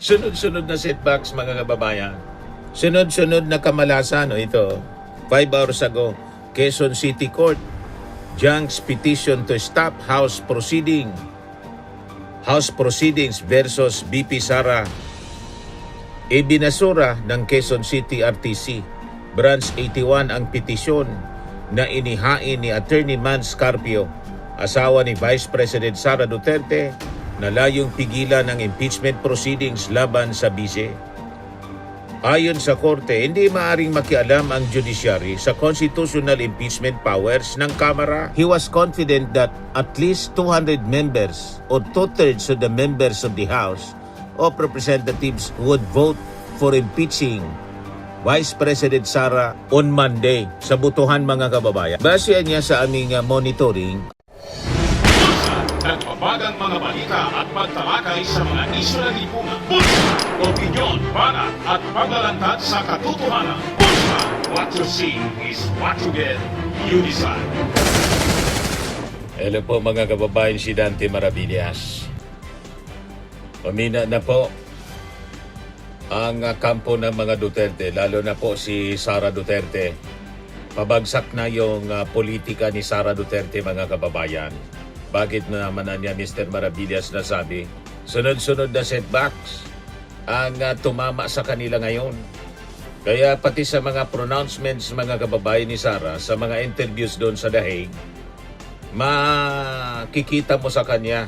Sunod-sunod na setbacks, mga kababayan. Sunod-sunod na kamalasan. Ito, 5 hours ago, Quezon City Court, Jiang's petition to stop House proceedings versus BP Sara. Ibinasura ng Quezon City RTC, Branch 81 ang petisyon na inihain ni Attorney Mans Carpio, asawa ni Vice President Sara Duterte, na layong pigilan ng impeachment proceedings laban sa vice. Ayon sa korte, hindi maaring makialam ang judiciary sa constitutional impeachment powers ng Kamara. He was confident that at least 200 members or 2/3 of the members of the House of Representatives would vote for impeaching Vice President Sara on Monday. Sa butuhan, mga kababayan. Base niya sa aming monitoring, nagbabagang mga balita at pagtalakay sa mga isyu ng lipunan. Bulsa, opinyon, banat at paglalantad sa katotohanan. Bulsa, what you see is what you get. You decide. hello po mga kababayan, si Dante Maravillas. Pamina na po ang kampo ng mga Duterte, lalo na po si Sara Duterte. Pabagsak na yung politika ni Sara Duterte, mga kababayan. Bakit na naman niya Mr. Maravillas nasabi? Sunod-sunod na setbacks ang tumama sa kanila ngayon. Kaya pati sa mga pronouncements, mga kababayan ni Sara, sa mga interviews doon sa The Hague, makikita mo sa kanya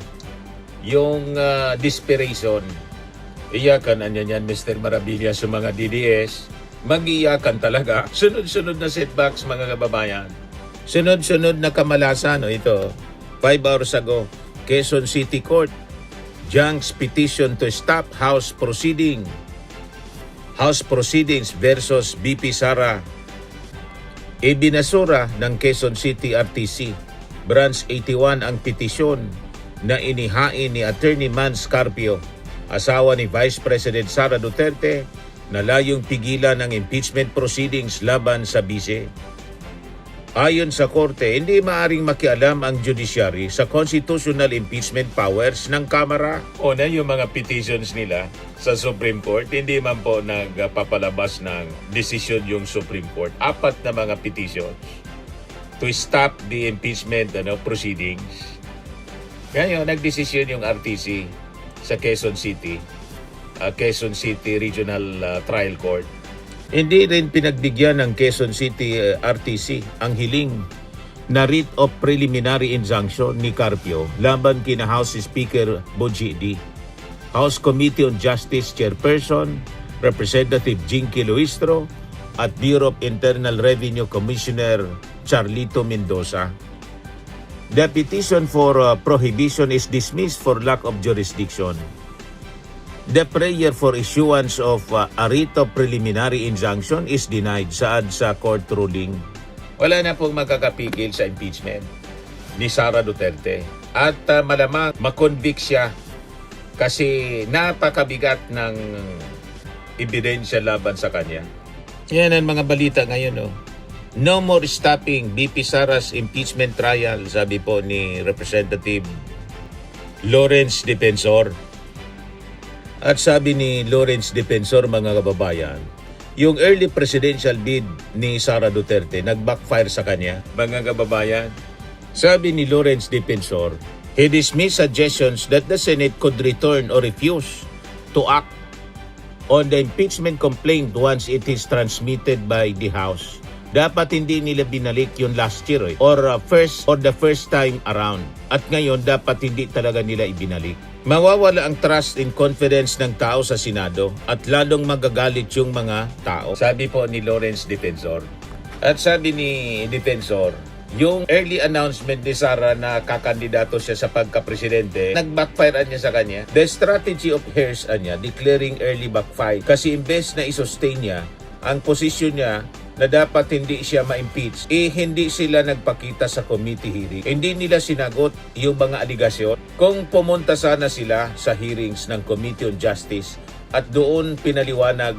yung desperation. Iyakan na niyan Mr. Maravillas sa mga DDS. Mag-iyakan talaga. Sunod-sunod na setbacks, mga kababayan. Sunod-sunod na kamalasan. Ito, 5 hours ago, Quezon City Court, Jiang's petition to stop House proceedings versus BP Sara. Ibinasura ng Quezon City RTC, Branch 81 ang petisyon na inihain ni Attorney Mans Carpio, asawa ni Vice President Sara Duterte, na layong pigilan ng impeachment proceedings laban sa vice. Ayon sa korte, hindi maaring makialam ang judiciary sa constitutional impeachment powers ng Kamara. O na yung mga petitions nila sa Supreme Court, hindi man po nagpapalabas ng desisyon yung Supreme Court. 4 na mga petitions to stop the impeachment proceedings. Ngayon, nagdesisyon yung RTC sa Quezon City Regional Trial Court. Hindi rin pinagbigyan ng Quezon City RTC ang hiling na writ of preliminary injunction ni Carpio laban kina House Speaker Boji D, House Committee on Justice Chairperson Representative Jinky Luistro at Bureau of Internal Revenue Commissioner Charlito Mendoza. The petition for prohibition is dismissed for lack of jurisdiction. The prayer for issuance of a writ of preliminary injunction is denied sa court ruling. Wala na pong makakapigil sa impeachment ni Sara Duterte. At malamang makonvict siya kasi napakabigat ng ebidensya laban sa kanya. Yan ang mga balita ngayon. No more stopping BP Sara's impeachment trial, sabi po ni Representative Lawrence Defensor. At sabi ni Lawrence Defensor, mga kababayan, yung early presidential bid ni Sara Duterte nag-backfire sa kanya, mga kababayan. Sabi ni Lawrence Defensor, he dismissed suggestions that the Senate could return or refuse to act on the impeachment complaint once it is transmitted by the House. Dapat hindi nila binalik yung last year or the first time around. At ngayon, dapat hindi talaga nila ibinalik. Mawawala ang trust and confidence ng tao sa Senado at lalong magagalit yung mga tao. Sabi po ni Lawrence Defensor. At sabi ni Defensor, yung early announcement ni Sara na kakandidato siya sa pagka-presidente, nag-backfire niya sa kanya. The strategy of hers declaring early backfire. Kasi imbes na isustain niya ang posisyon niya na dapat hindi siya ma-impeach, hindi sila nagpakita sa committee hearing. Hindi nila sinagot yung mga aligasyon. Kung pumunta sana sila sa hearings ng Committee on Justice at doon pinaliwanag,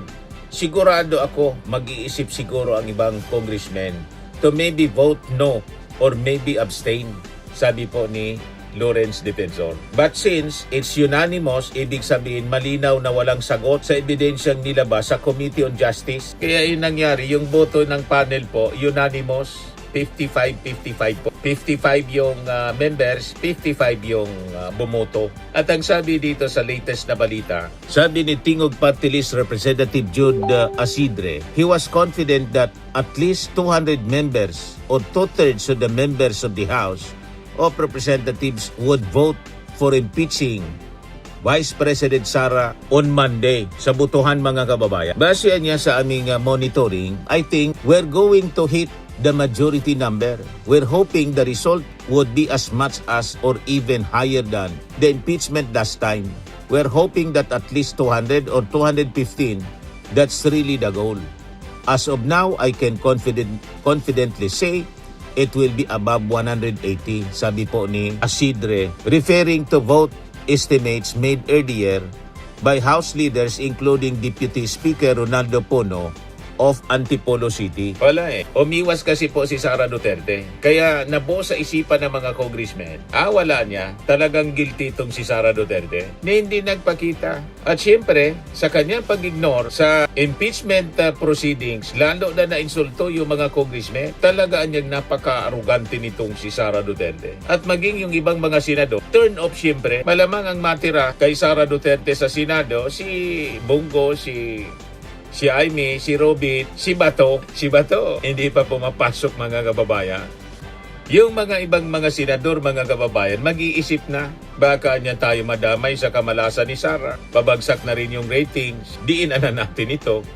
sigurado ako mag-iisip siguro ang ibang congressmen to maybe vote no or maybe abstain, sabi po ni Lawrence Defensor. But since it's unanimous, ibig sabihin malinaw na walang sagot sa ebidensyang nilabas sa Committee on Justice. Kaya yung nangyari, yung boto ng panel po, unanimous, 55-55 po. 55 yung members, 55 yung bumoto. At ang sabi dito sa latest na balita, sabi ni Tingog Party List Representative Jude Asidre, he was confident that at least 200 members or 2/3 of the members of the House of Representatives would vote for impeaching Vice President Sara on Monday sa butuhan mga kababayan. Base niya sa aming monitoring, I think we're going to hit the majority number. We're hoping the result would be as much as or even higher than the impeachment last time. We're hoping that at least 200 or 215, that's really the goal. As of now, I can confidently say it will be above 180, sabi po ni Asidre, referring to vote estimates made earlier by House leaders including Deputy Speaker Ronaldo Pono of Antipolo City. Wala umiwas kasi po si Sara Duterte. Kaya nabuo sa isipan ng mga congressmen, wala niya, talagang guilty itong si Sara Duterte, na hindi nagpakita. At syempre, sa kanyang pag-ignore sa impeachment proceedings, lalo na na-insulto yung mga congressmen, talaga niyang napaka-arugante nitong si Sara Duterte. At maging yung ibang mga senador, turn off syempre, malamang ang matira kay Sara Duterte sa Senado, si Bongo, si Aimee, si Robit, si Bato, hindi pa pumapasok mga kababayan. Yung mga ibang mga senador, mga kababayan, mag-iisip na, baka niya tayo madamay sa kamalasan ni Sara. Pabagsak na rin yung ratings, diin na natin ito.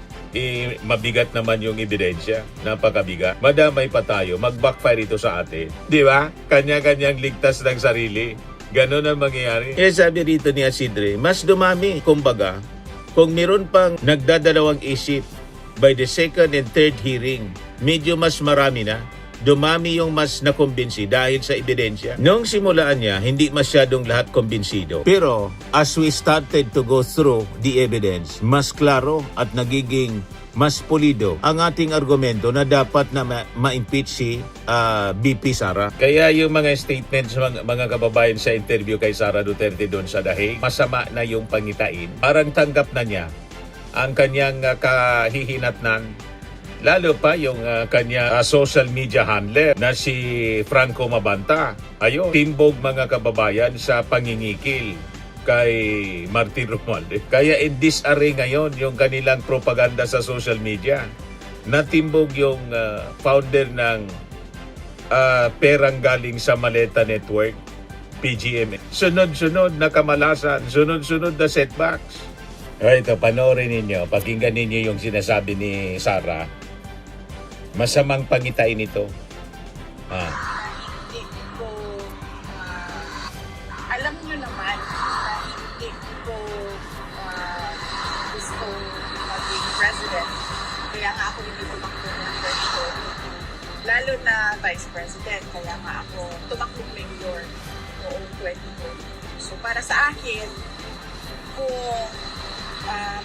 Mabigat naman yung ebidensya, napakabigat. Madamay pa tayo, mag-backfire ito sa atin. Di ba? Kanya-kanyang ligtas ng sarili. Ganon ang mangyayari. Sabi rito ni Asidre, mas dumami, kumbaga, kung meron pang nagdadalawang isip by the second and third hearing, medyo mas marami na. Dumami yung mas nakumbinsi dahil sa ebidensya. Noong simulaan niya, hindi masyadong lahat kumbinsido. Pero as we started to go through the evidence, mas klaro at nagiging mas pulido ang ating argumento na dapat na ma-impeach si BP Sara. Kaya yung mga statements mga kababayan sa interview kay Sara Duterte doon sa Dahig, masama na yung pangitain. Parang tanggap na niya ang kanyang kahihinatnan. Lalo pa yung kanya social media handler na si Franco Mabanta. Ayun, timbog mga kababayan sa pangingikil kay Martin Romualdez. Kaya in disarray ngayon yung kanilang propaganda sa social media. Natimbog yung founder ng perang galing sa Maleta Network, PGM. Sunod-sunod na kamalasan, sunod-sunod na setbacks. Ito, panoorin ninyo, pakinggan ninyo yung sinasabi ni Sara. Masamang pangitain ito. Hindi ko, alam nyo naman na hindi ko gusto maging president. Kaya nga ako hindi tumakbo ng pwesto. Lalo na vice president. Kaya nga ako tumakbo mayor noong 2020. So para sa akin, kung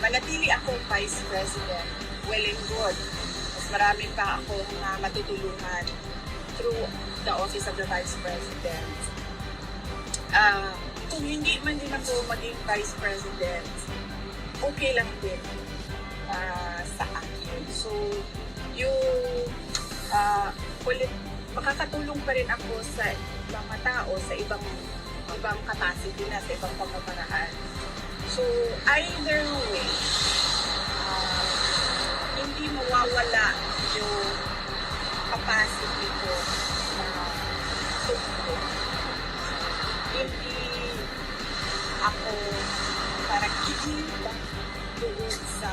manatili akong vice president, well and good. Marami pa akong matutulungan through the office of the Vice President. Kung hindi man din ako maging Vice President, okay lang din sa akin. So, yung makakatulong pa rin ako sa mga tao sa ibang capacity na, sa ibang pamamaraan. So, either way, hindi mawawala yung capacity ko na tumulong. Hindi ako parang kikita doon sa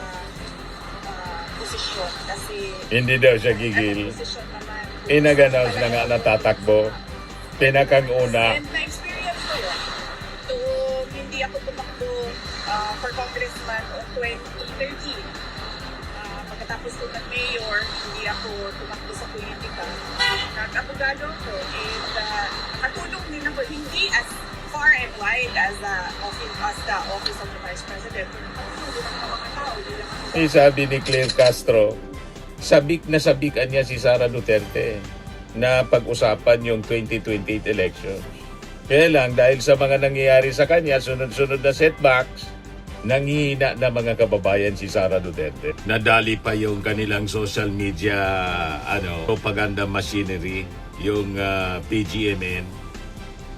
posisyon kasi Hindi daw siya gigil. posisyon naman Inaganaw siya nga natatakbo. Pinakang una. and na-experience ko yun. Kung hindi ako tumakbo for congressman noong 2013, pagkatapos ko mag-mayor, hindi ako tumakbo sa politika. Nag-abogado ako and nakatulong din ako, hindi as far and wide as the office of the Vice President. Pero nakatulong din ako mga tao, hindi lang ako. Sabi ni Claire Castro, sabik na sabikan niya si Sara Duterte na pag-usapan yung 2028 elections. Kaya lang, dahil sa mga nangyayari sa kanya, sunod-sunod na setbacks, nanghihina na mga kababayan si Sara Duterte. Nadali pa yung kanilang social media propaganda machinery, yung PGMN,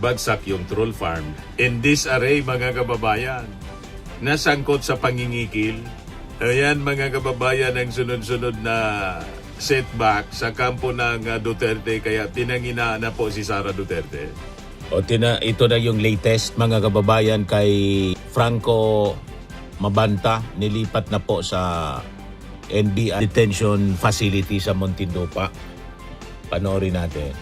bagsak yung troll farm. In disarray, mga kababayan, nasangkot sa pangingikil. Ayan, mga kababayan, ang sunod-sunod na setback sa kampo ng Duterte, kaya pinanginaan na po si Sara Duterte. Ito na yung latest, mga kababayan, kay Franco Mabanta. Nilipat na po sa NBI detention facility sa Muntinlupa. Panoorin natin.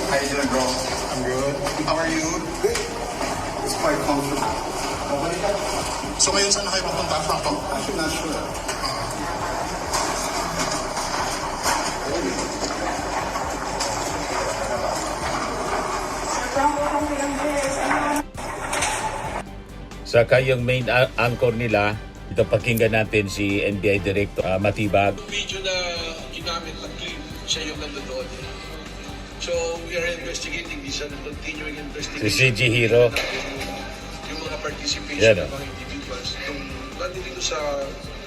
How you doing, bro? I'm good. How are you? Good. It's quite comfortable. So ngayon saan na kayo papunta, Franco? Actually, not sure. Saka yung main anchor nila, ito pakinggan natin si NBI Director Matibag. Video na ginamit na clip, siya yung nandoon. So, we are investigating this and continuing investigation. Si CG Hero. Yung mga participation Yan, ng mga individuals. Yung nandito sa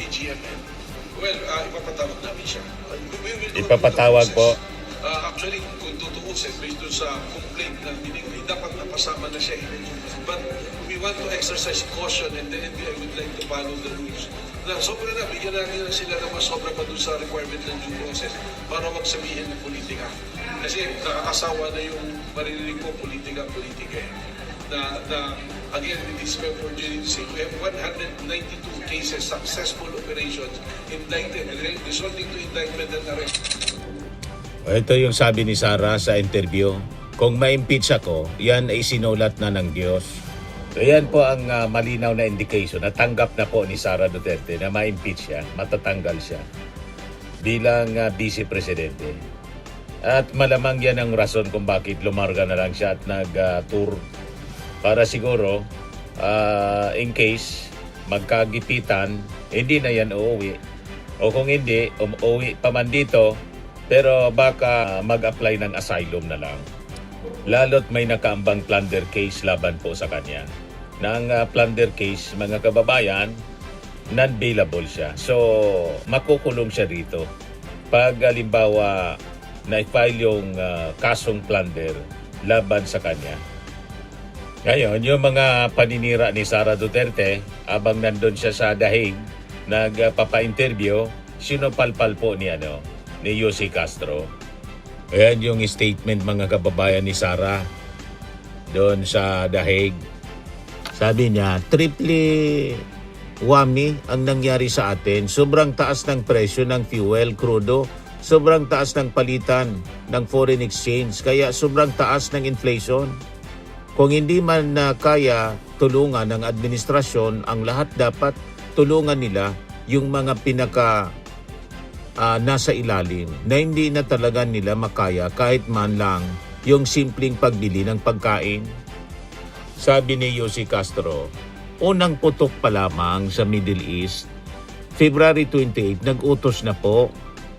PGMN, well, ipapatawag namin siya. We will go Ipapatawag through the po. process. Actually, kung tutuusin, based doon sa complaint na binigay, dapat napasama na siya. But we want to exercise caution and the NBI would like to follow the rules. Na sobra na, bigyan natin sila na mas sobra pa doon sa requirement ng due process para wag sabihin ng politika. Kasi nakakasawa na yung maririnig ko politika eh. Na again, with this opportunity to say, we have 192 cases, successful operations, indicted, resulting to indictment and arrest. Ito yung sabi ni Sara sa interview. Kung ma-impeach ako, yan ay sinulat na ng Diyos. So yan po ang malinaw na indication. Natanggap na po ni Sara Duterte na ma-impeach siya, matatanggal siya bilang Vice Presidente. At malamang yan ang rason kung bakit lumarga na lang siya at nag-tour para siguro in case magkagipitan, hindi na yan uuwi. O kung hindi, uuwi pa man dito, pero baka mag-apply ng asylum na lang. Lalo't may nakaambang plunder case laban po sa kanya. Nang plunder case, mga kababayan, non-bailable siya. So, makukulong siya dito. Pag halimbawa na-file yung kasong plunder laban sa kanya. Ngayon, yung mga paninira ni Sara Duterte, abang nandun siya sa Dahig, nagpapa-interview, sinupalpal po ni Yossi Castro. Ayan yung statement, mga kababayan, ni Sara doon sa Dahig. Sabi niya, triple whammy ang nangyari sa atin. Sobrang taas ng presyo ng fuel, crudo. Sobrang taas ng palitan ng foreign exchange. Kaya sobrang taas ng inflation. Kung hindi man kaya tulungan ng administrasyon, ang lahat dapat tulungan nila yung mga nasa ilalim na hindi na talaga nila makaya kahit man lang yung simpleng pagbili ng pagkain. Sabi ni Yossi Castro, unang putok pa lamang sa Middle East, February 28, nag-utos na po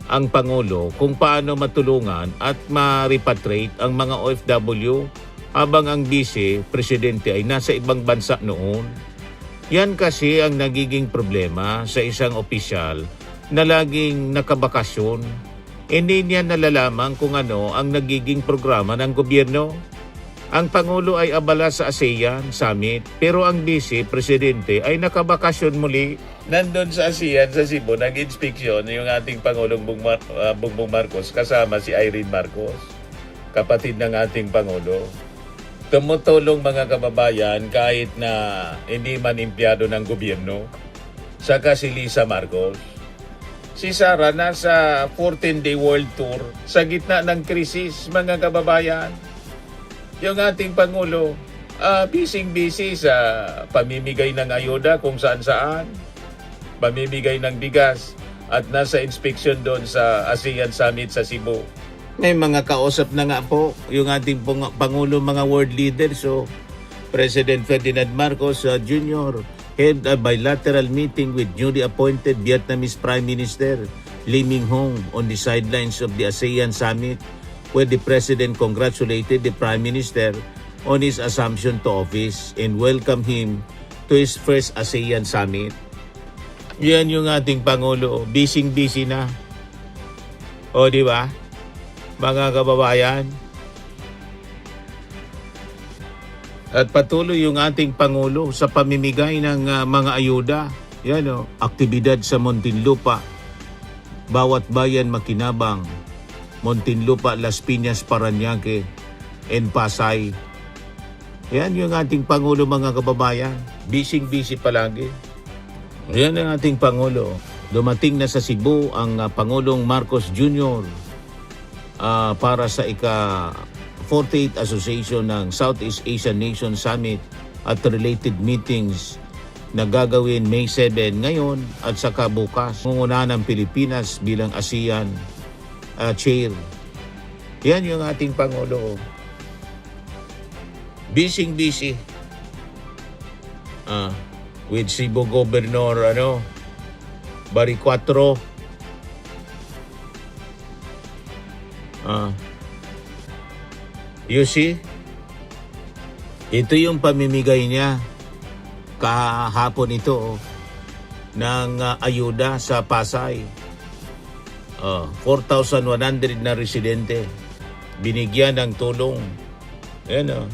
ang Pangulo kung paano matulungan at ma-repatriate ang mga OFW habang ang Vice Presidente ay nasa ibang bansa noon. Yan kasi ang nagiging problema sa isang opisyal na laging nakabakasyon. Hindi niya nalalaman kung ano ang nagiging programa ng gobyerno. Ang Pangulo ay abala sa ASEAN Summit, pero ang Vice Presidente ay nakabakasyon muli. Nandun sa ASEAN sa Cebu, nag-inspeksyon yung ating Pangulong Bongbong Marcos kasama si Irene Marcos, kapatid ng ating Pangulo. Tumutulong, mga kababayan, kahit na hindi man empleyado ng gobyerno. Saka si Lisa Marcos. Si Sara nasa 14-day world tour sa gitna ng krisis, mga kababayan. Yung ating Pangulo, busy sa pamimigay ng ayuda kung saan-saan, pamimigay ng bigas, at nasa inspection doon sa ASEAN Summit sa Cebu. May mga kausap na nga po yung ating Pangulo, mga world leaders. So, President Ferdinand Marcos Jr. had a bilateral meeting with newly appointed Vietnamese Prime Minister Lee Minh-hong on the sidelines of the ASEAN Summit. where the President congratulated the Prime Minister on his assumption to office and welcomed him to his first ASEAN Summit. Yan yung ating Pangulo. Busy na. O, di ba? Mga kababayan. At patuloy yung ating Pangulo sa pamimigay ng mga ayuda. Yan o, aktibidad sa Muntinlupa. Bawat bayan makinabang. Muntinlupa, Las Piñas, Parañaque, and Pasay. Yan yung ating Pangulo, mga kababayan. Busy palagi. Yan ang ating Pangulo. Dumating na sa Cebu ang Pangulong Marcos Jr. Para sa ika-48 Association ng Southeast Asian Nation Summit at related meetings na gagawin May 7 ngayon at saka bukas. Munguna ng Pilipinas bilang ASEAN chair. Yan yung ating Pangulo. Busy. With Cebu Governor Baricuatro. You see? Ito yung pamimigay niya kahapon ito ng ayuda sa Pasay. 4,100 na residente binigyan ng tulong. Ayan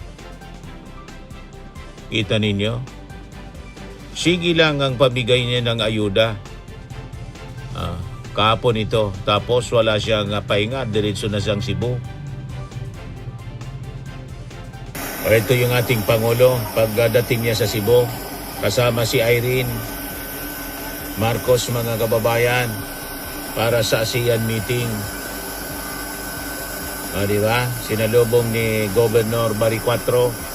Kita ninyo? Sige lang ang pamigay niya ng ayuda. Kahapon ito. Tapos wala siyang pahinga. Diretso na siyang Cebu. Ito yung ating Pangulo. Pagdating niya sa Cebu, kasama si Irene Marcos, mga kababayan, para sa ASEAN meeting. Diba? Sinalubong ni Governor Baricuatro.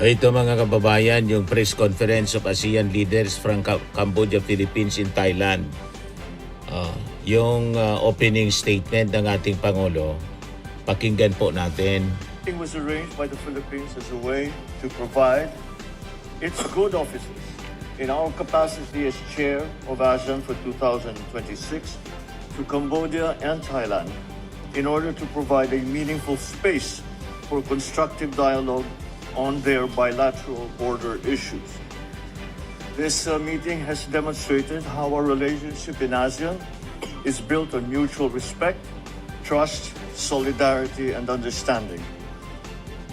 Ito, mga kababayan, yung press conference of ASEAN leaders from Cambodia, Philippines, and Thailand. Yung opening statement ng ating Pangulo, pakinggan po natin. It was arranged by the Philippines as a way to provide its good offices in our capacity as chair of ASEAN for 2026 to Cambodia and Thailand in order to provide a meaningful space for constructive dialogue on their bilateral border issues. This meeting has demonstrated how our relationship in ASEAN is built on mutual respect, trust, solidarity, and understanding.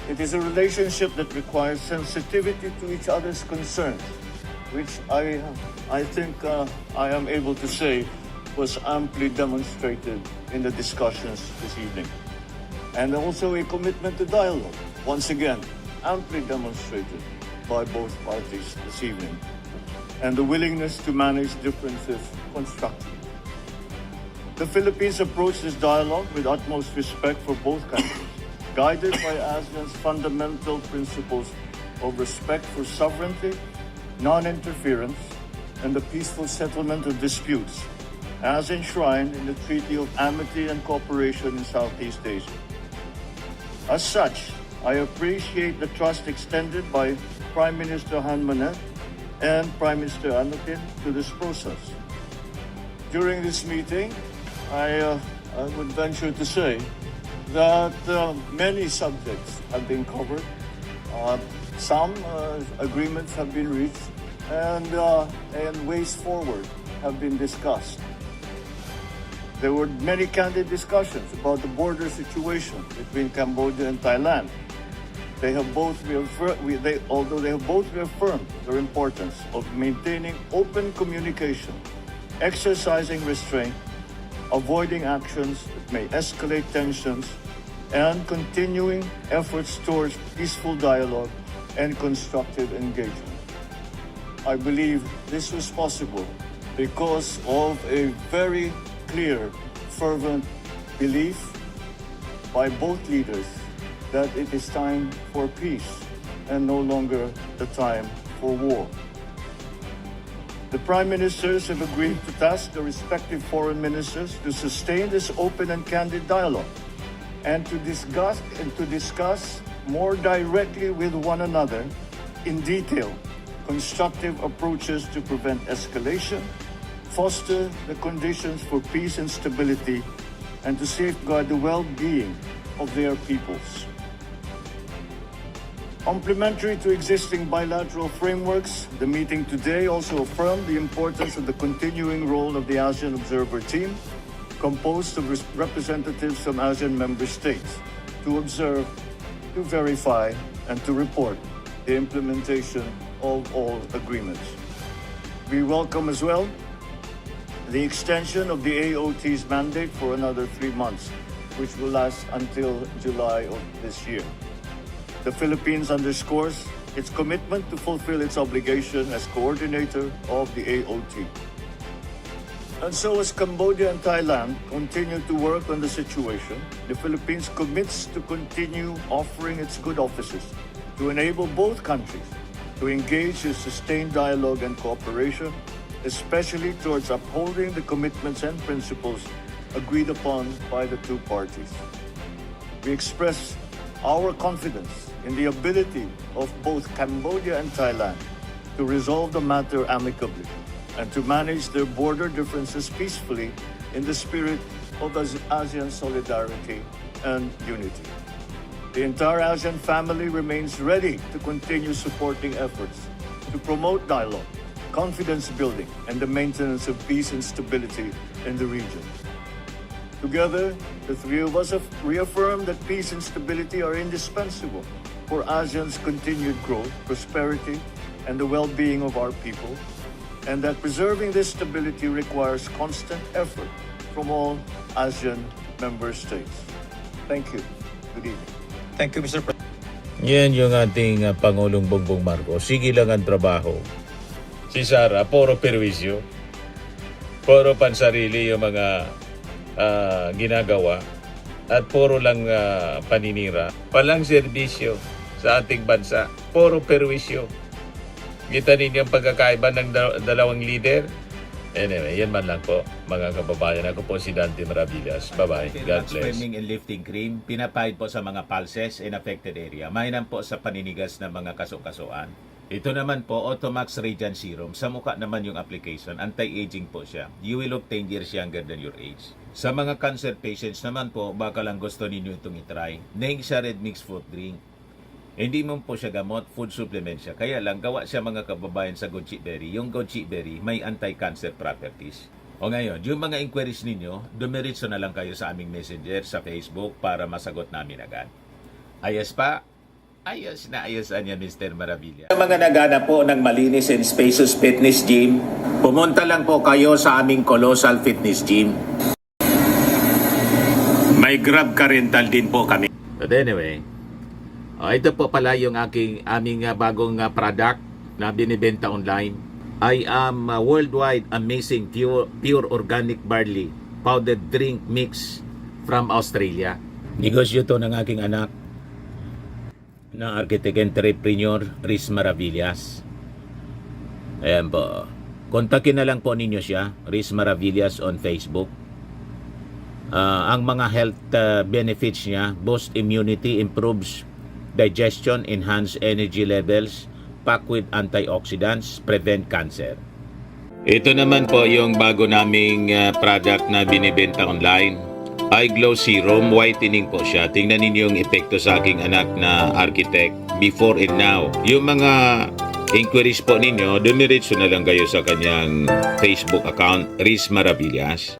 It is a relationship that requires sensitivity to each other's concerns, which I think I am able to say was amply demonstrated in the discussions this evening. And also a commitment to dialogue, once again, amply demonstrated by both parties this evening, and the willingness to manage differences constructively. The Philippines approached this dialogue with utmost respect for both countries, guided by ASEAN's fundamental principles of respect for sovereignty, non-interference, and the peaceful settlement of disputes, as enshrined in the Treaty of Amity and Cooperation in Southeast Asia. As such, I appreciate the trust extended by Prime Minister Han Manet and Prime Minister Anutin to this process. During this meeting, I would venture to say that many subjects have been covered. Some agreements have been reached, and ways forward have been discussed. There were many candid discussions about the border situation between Cambodia and Thailand. Although they have both reaffirmed the importance of maintaining open communication, exercising restraint, avoiding actions that may escalate tensions, and continuing efforts towards peaceful dialogue and constructive engagement. I believe this was possible because of a very clear, fervent belief by both leaders that it is time for peace and no longer the time for war. The Prime Ministers have agreed to task the respective foreign ministers to sustain this open and candid dialogue and to discuss more directly with one another in detail constructive approaches to prevent escalation, foster the conditions for peace and stability and to safeguard the well-being of their peoples. Complementary to existing bilateral frameworks, the meeting today also affirmed the importance of the continuing role of the ASEAN Observer Team, composed of representatives from ASEAN member states, to observe, to verify, and to report the implementation of all agreements. We welcome as well the extension of the AOT's mandate for another 3 months, which will last until July of this year. The Philippines underscores its commitment to fulfill its obligation as coordinator of the AOT. And so as Cambodia and Thailand continue to work on the situation, the Philippines commits to continue offering its good offices to enable both countries to engage in sustained dialogue and cooperation, especially towards upholding the commitments and principles agreed upon by the two parties. We express our confidence in the ability of both Cambodia and Thailand to resolve the matter amicably and to manage their border differences peacefully in the spirit of ASEAN solidarity and unity. The entire ASEAN family remains ready to continue supporting efforts to promote dialogue, confidence building, and the maintenance of peace and stability in the region. Together, the three of us have reaffirmed that peace and stability are indispensable for ASEAN's continued growth, prosperity, and the well-being of our people, and that preserving this stability requires constant effort from all ASEAN member states. Thank you. Good evening. Thank you, Mr. President. Yan yung ating Pangulong Bongbong Marcos. Sige lang ang trabaho. Si Sara, puro perwisyo. Puro pansarili yung mga ginagawa. At puro lang paninira. Palang serbisyo sa ating bansa. Puro perwisyo. Kita ninyo ang pagkakaiba ng dalawang leader. Anyway, yan man lang po, mga kababayan. Ako po si Dante Maravillas. Bye-bye. God bless. Swimming and lifting cream, pinapahid po sa mga pulses in affected area. Mainam po sa paninigas ng mga kaso-kasuan. Ito naman po, Automax Radiant Serum. Sa mukha naman yung application. Anti-aging po siya. You will look 10 years younger than your age. Sa mga cancer patients naman po, baka lang gusto ninyo itong itry. Neng siya red mixed fruit drink. Hindi mo po siya gamot, food supplement siya. Kaya lang, gawa siya mga kababayan sa goji berry. Yung goji berry may anti-cancer properties. O ngayon, yung mga inquiries ninyo, dumiritso na lang kayo sa aming messenger sa Facebook para masagot namin agad. Ayos pa? Ayos na ayos niya, Mr. Maravilla. Sa mga nagana po ng malinis and spacious fitness gym, pumunta lang po kayo sa aming Colossal Fitness Gym. May Grab car rental din po kami. But anyway, ito po pala yung aming bagong product na binibenta online. I am worldwide amazing pure organic barley powdered drink mix from Australia. Negosyo to ng aking anak na architect entrepreneur Riz Maravillas. Ayan po. Kontakin na lang po ninyo siya, Riz Maravillas on Facebook. Ang mga health benefits niya, boost immunity, improves digestion, enhance energy levels, packed with antioxidants, prevent cancer. Ito naman po yung bago naming product na binibenta online. Eye Glow Serum, whitening po siya. Tingnan ninyo yung epekto sa aking anak na architect before and now. Yung mga inquiries po ninyo, dumiretso na lang kayo sa kanyang Facebook account, Riz Maravillas.